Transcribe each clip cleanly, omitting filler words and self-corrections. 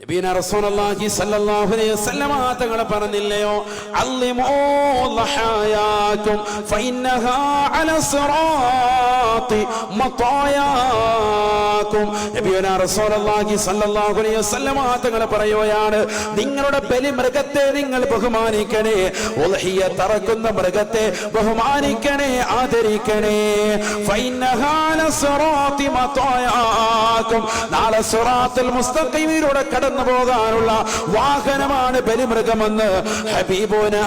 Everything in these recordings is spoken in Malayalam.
നബിയുനാ റസൂലുള്ളാഹി സ്വല്ലല്ലാഹു അലൈഹി വസല്ലമ തങ്ങൾ പറഞ്ഞില്ലയോ, അല്ലിമൂ ലഹായാകും ഫഇന്നഹാ അല സിറാത്തി മതായാകും. നബിയുനാ റസൂലുള്ളാഹി സ്വല്ലല്ലാഹു അലൈഹി വസല്ലമ തങ്ങൾ പറയുകയാണ്, നിങ്ങളുടെ ബലിമൃഗത്തെ നിങ്ങൾ ബഹുമാനിക്കണേ, ഉൽഹിയ തറക്കുന്ന മൃഗത്തെ ബഹുമാനിക്കണേ, ആദരിക്കണേ. ഫഇന്നഹാ അല സിറാത്തി മതായാകും. നാളെ സിറാത്തുൽ മുസ്തഖീമിലൂടെ കടന്നു പോകാനുള്ള വാഹനമാണ് ബലിമൃഗമെന്ന് ഹബീബുനാ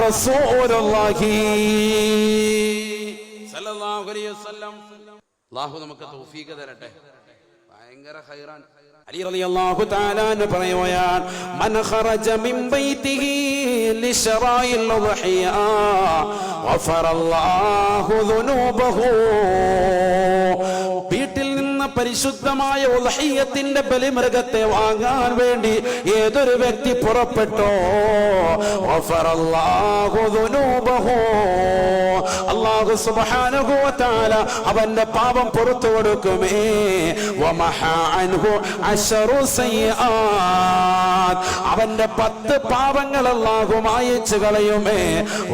റസൂലുള്ളാഹി സ്വല്ലല്ലാഹു അലൈഹി വസല്ലം. അല്ലാഹു നമുക്ക് തൗഫീഖ് തരട്ടെ. ഭയങ്കര ഖൈറാൻ. അലി റളിയല്ലാഹു തആല അൻഹു പറയുകയാണ്, മൻ ഖറജ മിൻ ബൈതിഹി ലിശറാഇൽ ഉദ്ഹിയ ഗഫറല്ലാഹു ദുനൂബഹു. വീട്ടിൽ നിന്ന് പരിശുദ്ധമായ ഉദ്ഹിയത്തിന്റെ ബലിമൃഗത്തെ വാങ്ങാൻ വേണ്ടി ഏതൊരു വ്യക്തി പുറപ്പെട്ടോ, ഗഫറല്ലാഹു ദുനൂബഹു, അല്ലാഹു സുബ്ഹാനഹു വ തആല അവന്റെ പാപം പുറത്തു കൊടുക്കുമേ. വമഹാ അൻഹു അശറു സയ്യിആത്, അവന്റെ 10 പാപങ്ങൾ അല്ലാഹു മായിച്ചു കളയുമേ.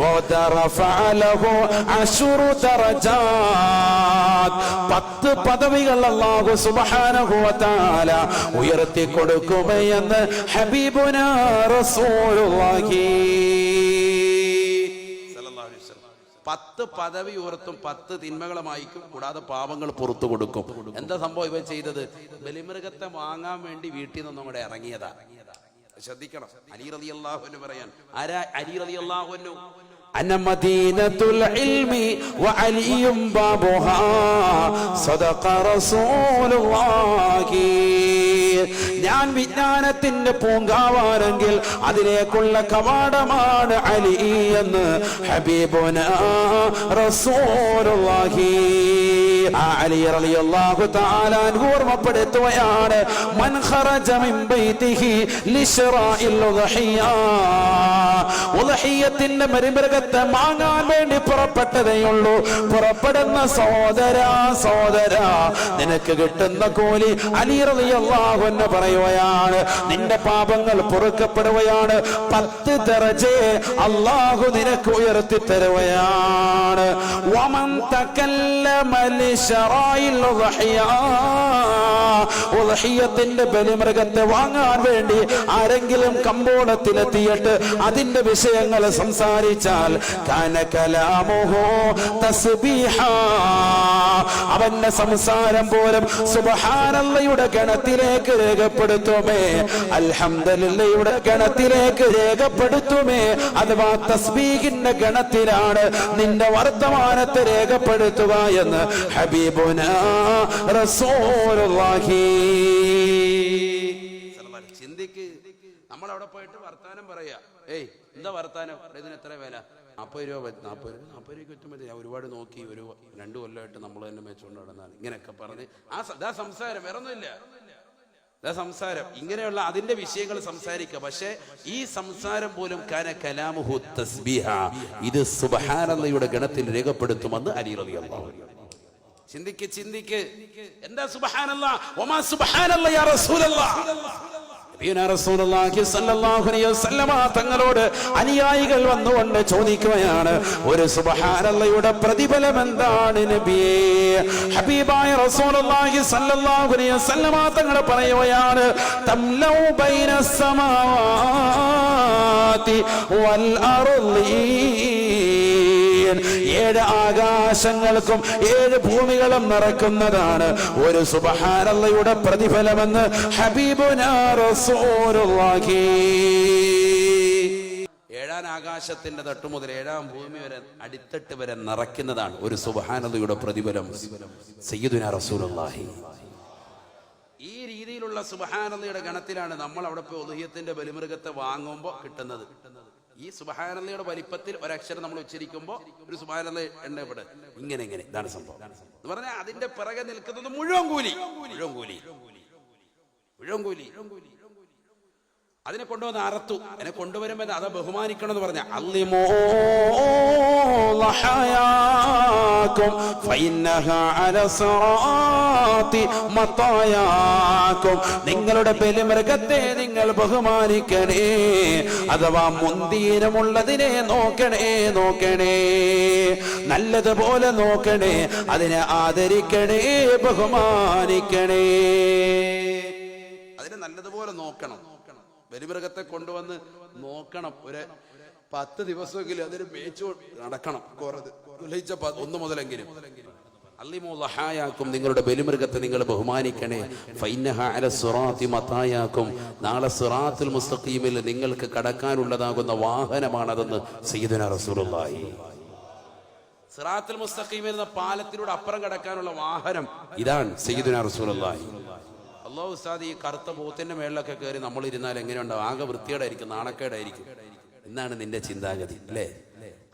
വദറഫഅ ലഹു അശറു ദറജാത്, 10 പദവികൾ അല്ലാഹു സുബ്ഹാനഹു വ തആല ഉയർത്തി കൊടുക്കുമേ എന്ന് ഹബീബുനാ റസൂലുള്ളാഹി. 10 പദവി ഉയർത്തും, 10 തിന്മകളെ മായ്ക്കും, കൂടാതെ പാപങ്ങൾ പുറത്തു കൊടുക്കും. എന്താ സംഭവം ഇവൻ ചെയ്തത്? ബലിമൃഗത്തെ വാങ്ങാൻ വേണ്ടി വീട്ടിൽ നിന്നും കൂടെ ഇറങ്ങിയതാ. ശ്രദ്ധിക്കണം. അലി റളിയല്ലാഹു അൻഹു പറയാൻ, ആരാ അലി റളിയല്ലാഹു അൻഹു? അന മദീനത്തുൽ ഇൽമി വഅലിയും ബാബുഹാ സദഖ റസൂലുള്ളാഹി. ഞാൻ വിജ്ഞാനത്തിന്റെ പൂങ്കാവാണെങ്കിൽ അതിലേക്കുള്ള കവാടമാണ് അലി എന്ന് ഹബീബുനാ റസൂലുള്ളാഹി. അലി റളിയല്ലാഹു തആല അൻഹു ഓർമ്മപ്പെടുത്തുകയാണ്, മൻ ഖറജ മിൻ ബൈതിഹി ലിശറാഇൽ ഉദ്ഹിയ, ഉദ്ഹിയത്തിന്റെ ബലിമൃഗത്തെ വാങ്ങാൻ വേണ്ടി പുറപ്പെട്ടതേയുള്ളൂ. പുറപ്പെടുന്ന സഹോദരാ നിനക്ക് കിട്ടുന്ന കൂലി അലി റളിയല്ലാഹു അൻഹു പറയുകയാണ്, നിന്റെ പാപങ്ങൾ പൊറുക്കപ്പെടുകയാണ്, 10 ദറജെ അല്ലാഹു നിനക്ക് ഉയർത്തി തരുകയാണ്. വമൻ തകല്ലമ ലിശറാഇൽ ഉദ്ഹിയ, ഉദ്ഹിയത്തിന്റെ ബലിമൃഗത്തെ വാങ്ങാൻ വേണ്ടി ആരെങ്കിലും കമ്പോളത്തിലെത്തിയിട്ട് അതിന്റെ വിഷയങ്ങൾ സംസാരിച്ചാൽ കാന കലാമുഹു തസ്ബീഹ, അവന്റെ സംസാരം പോലും സുബ്ഹാനല്ലാഹയുടെ ഗണത്തിലേക്ക് രേഖപ്പെടുത്തുമേ, അൽഹംദുലില്ലാഹയുടെ ഗണത്തിലേക്ക് രേഖപ്പെടുത്തുമേ. അഥവാ തസ്ബീഹിന്റെ ഗണത്തിലാണ് നിന്റെ വർത്തമാനത്തെ രേഖപ്പെടുത്തുക എന്ന് ഹബീബുനാ റസൂലുള്ളാഹി. ചിന്തിക്ക്, നമ്മൾ അവിടെ പോയിട്ട് വർത്താനം പറയാ, ഏയ് എന്താ വർത്താനം, ഇതിന് എത്ര വില? 40 രൂപ, 40 രൂപയ്ക്ക് ഒറ്റും മതി. ഞാൻ ഒരുപാട് നോക്കി, 2 കൊല്ലമായിട്ട് നമ്മൾ തന്നെ മേച്ചുകൊണ്ട് നടന്നാണ്, ഇങ്ങനെയൊക്കെ പറഞ്ഞ് സംസാരം, വേറെ ഒന്നുമില്ല, സംസാരം. ഇങ്ങനെയുള്ള അതിന്റെ വിഷയങ്ങൾ സംസാരിക്കുക. പക്ഷെ ഈ സംസാരം പോലും കാന കലാമുഹു തസ്ബീഹ, ഇത് സുബ്ഹാനല്ലാഹയുടെ ഗണത്തിൽ രേഖപ്പെടുത്തുമെന്ന് അലി റളിയല്ലാഹു അൻഹു. ചിന്തിക്ക്, എന്താ സുബ്ഹാനല്ലാഹ്? വമാ സുബ്ഹാനല്ലാഹ് യാ റസൂലല്ലാഹ്. റസൂലുള്ളാഹി സ്വല്ലല്ലാഹു അലൈഹി വസല്ലമ തങ്ങളോട് അനുയായികൾ വന്നുകൊണ്ട് ചോദിക്കുകയാണ്, ഒരു സുബ്ഹാനല്ലാഹയുടെ പ്രതിഫലം എന്താണ് നബിയേ? ഹബീബായ റസൂലുള്ളാഹി സ്വല്ലല്ലാഹു അലൈഹി വസല്ലമ തങ്ങൾ പറയുകയാണ്, തംലൗ ബൈനസ് സമാവാതി വൽ അർളി, 7 ആകാശങ്ങൾക്കും 7 ഭൂമികളും നിറക്കുന്നതാണ് ഒരു സുബ്ഹാനല്ലാഹയുടെ പ്രതിഫലമെന്ന് ഹബീബുനാ റസൂലുള്ളാഹി. 7 ആകാശത്തിന്റെ തട്ടു മുതൽ 7 ഭൂമി വരെ അടിത്തട്ട് വരെ നിറയ്ക്കുന്നതാണ് ഒരു സുബ്ഹാനല്ലാഹയുടെ പ്രതിഫലം സയ്യിദുനാ റസൂലുള്ളാഹി. ഈ രീതിയിലുള്ള സുബ്ഹാനല്ലാഹയുടെ ഗണത്തിലാണ് നമ്മൾ അവിടെ പോയി ഉദ്ഹിയത്തിന്റെ ബലിമൃഗത്തെ വാങ്ങുമ്പോൾ കിട്ടുന്നത്. ഈ സുബ്ഹാനല്ലാഹയുടെ വലിപ്പത്തിൽ ഒരക്ഷരം നമ്മൾ ഉച്ചരിക്കുമ്പോൾ ഒരു സുബ്ഹാനല്ലാഹ് എണ്ണപ്പെട് ഇങ്ങനെ ഇതാണ് സംഭവം എന്ന് പറഞ്ഞാൽ അതിന്റെ പിറകെ നിൽക്കുന്നത് മുഴുവൻ കൂലി. അതിനെ കൊണ്ടുവന്ന് അറുത്തു. അതിനെ കൊണ്ടുവരുമ്പോ അതാ ബഹുമാനിക്കണം എന്ന് പറഞ്ഞ അല്ലിമോ ലഹയാകും ഫഇന്നഹാ അലാ സിറാത്തി മതായാകും. നിങ്ങളുടെ ബലിമൃഗത്തെ നിങ്ങൾ ബഹുമാനിക്കണേ, അഥവാ മുന്തിരമുള്ളതിനെ നോക്കണേ, നല്ലതുപോലെ നോക്കണേ, അതിനെ ആദരിക്കണേ, ബഹുമാനിക്കണേ. അതിനെ നല്ലതുപോലെ നോക്കണം. ബലിമൃഗത്തെ കൊണ്ടുവന്ന് നോക്കണം. ഒരു 10 ദിവസമെങ്കിലും അതിന് മേച്ചു നടക്കണം. 1 മുതലെങ്കിലും. അല്ലിമോ ലഹായാക്കും, നിങ്ങളുടെ ബലിമൃഗത്തെ നിങ്ങൾ ബഹുമാനിക്കണേ. ഫഇന്നഹാ അലാ സിറാത്തി മതായാക്കും, നാളെ സിറാത്തുൽ മുസ്തഖീമിൽ നിങ്ങൾക്ക് കടക്കാനുള്ളതാകുന്ന വാഹനമാണതെന്ന് സയ്യിദുനാ റസൂലുള്ളാഹി. സിറാത്തുൽ മുസ്തഖീമിൽ എന്ന പാലത്തിലൂടെ അപ്പുറം കടക്കാനുള്ള വാഹനം ഇതാണ് സയ്യിദുനാ റസൂലുള്ളാഹി. അല്ലാഹു ഉസ്താദ്, ഈ കറുത്ത പോത്തിന്റെ മേളിലൊക്കെ കയറി നമ്മൾ ഇരുന്നാൽ എങ്ങനെയുണ്ടാവും? ആകെ വൃത്തികേടായിരിക്കും, നാണക്കേടായിരിക്കും എന്നാണ് നിന്റെ ചിന്താഗതി അല്ലേ?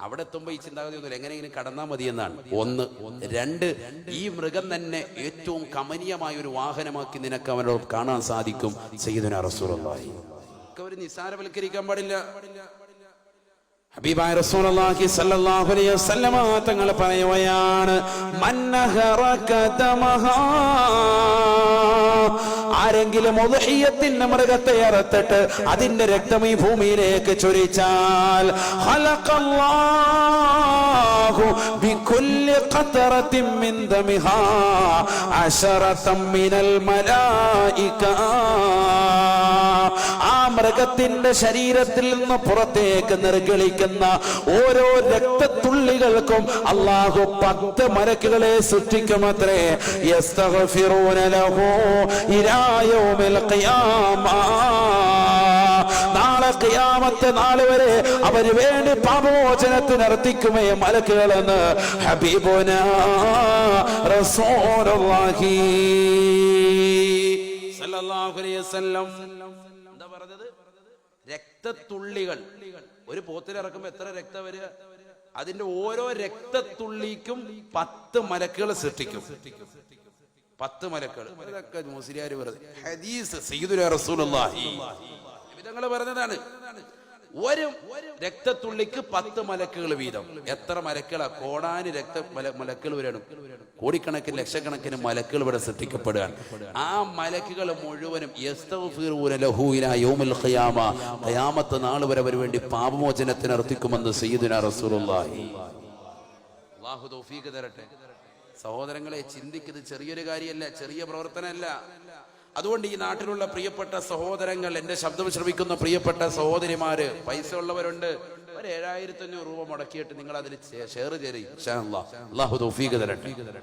അവിടെ എത്തുമ്പോ ഈ ചിന്താഗതി ഒന്നുമില്ല, എങ്ങനെയെങ്കിലും കടന്നാൽ മതി എന്നാണ്. 1. 2, ഈ മൃഗം തന്നെ ഏറ്റവും കമനീയമായ ഒരു വാഹനമാക്കി നിനക്ക് അവനോട് കാണാൻ സാധിക്കും സയ്യിദുനാ റസൂലുള്ളാഹി. അവർ നിസ്സാരവൽക്കരിക്കാൻ പാടില്ല. ഹബീബായ റസൂലുള്ളാഹി സ്വല്ലല്ലാഹു അലൈഹി വസല്ലമ തങ്ങൾ പറയുകയാണ്, മന്നഹറക ദമഹാ, ആരെങ്കിലും ഉദ്ഹിയ്യത്തിന്റെ മൃഗത്തെ അറുത്തിട്ട് അതിന്റെ രക്തം ഈ ഭൂമിയിലേക്ക് ചൊരിച്ചാൽ ഖലഖല്ലാഹു ബികുല്ലി ഖതറത്തിൻ മിൻ ദമിഹാ അശറതൻ മിനൽ മലായിക. ആ മൃഗത്തിന്റെ ശരീരത്തിൽ നിന്ന് പുറത്തേക്ക് നിർഗളിക്കുന്ന ഓരോ രക്തത്തുള്ളികൾക്കും അല്ലാഹു 10 മലക്കുകളെ സൃഷ്ടിക്കുമത്രേ. യസ്തഗ്ഫിറൂന ലഹു ഇലാ യൗമിൽ ഖിയാമ, നാളെ ഖിയാമത്ത് നാൾ വരെ അവര് വേണ്ടി പാപമോചനത്തിന് അർത്ഥിക്കുമേ മലക്കുകളെന്ന് ഹബീബുനാ റസൂലുള്ളാഹി സല്ലല്ലാഹു അലൈഹി വസല്ലം. എന്താ പറഞ്ഞത്? രക്തത്തുള്ളികൾ. ഒരു പോത്തിലിറക്കുമ്പോ എത്ര രക്തം വരിക? അതിന്റെ ഓരോ രക്തത്തുള്ളിക്കും 10 മലക്കുകൾ സൃഷ്ടിക്കും. 10 മലക്കുകൾ. ഇതൊക്കെ മുസ്ലിയാര് പറഞ്ഞത് ഹദീസ് സയ്യിദുനാ റസൂലുള്ളാഹി വിധങ്ങള് പറഞ്ഞതാണ്. ഒരു രക്തത്തുള്ളിക്ക് 10 മലക്കുകൾ വീതം. എത്ര മലക്കുകളാ? കോടാന് മലക്കുകൾ വരണം. കോടിക്കണക്കിന് ലക്ഷക്കണക്കിന് മലക്കുകൾ ഇവിടെ സൃഷ്ടിക്കപ്പെടുകയാണ്. ആ മലക്കുകൾ മുഴുവനും യസ്തഗ്ഫിറൂന ലഹു ഇലാ യൗമിൽ ഖിയാമ, ഖിയാമത്ത് നാൾ വരെ അവർ വേണ്ടി പാപമോചനത്തിന് അർത്ഥിക്കുമെന്ന് സയ്യിദുനാ റസൂലുള്ളാഹി. അല്ലാഹു തൗഫീഖ് തരട്ടെ. സഹോദരങ്ങളെ, ചിന്തിക്കുന്നത് ചെറിയൊരു കാര്യമല്ല, ചെറിയ പ്രവർത്തനമല്ല. അതുകൊണ്ട് ഈ നാട്ടിലുള്ള പ്രിയപ്പെട്ട സഹോദരങ്ങൾ, എന്റെ ശബ്ദം ശ്രവിക്കുന്ന പ്രിയപ്പെട്ട സഹോദരിമാര്, പൈസ ഉള്ളവരുണ്ട്, ഒരു 7500 രൂപ മുടക്കിയിട്ട് നിങ്ങൾ അതിൽ ഷെയർ ചെയ്യും. ഇൻഷാ അല്ലാഹ്. അല്ലാഹു തൗഫീഖ് തരട്ടെ.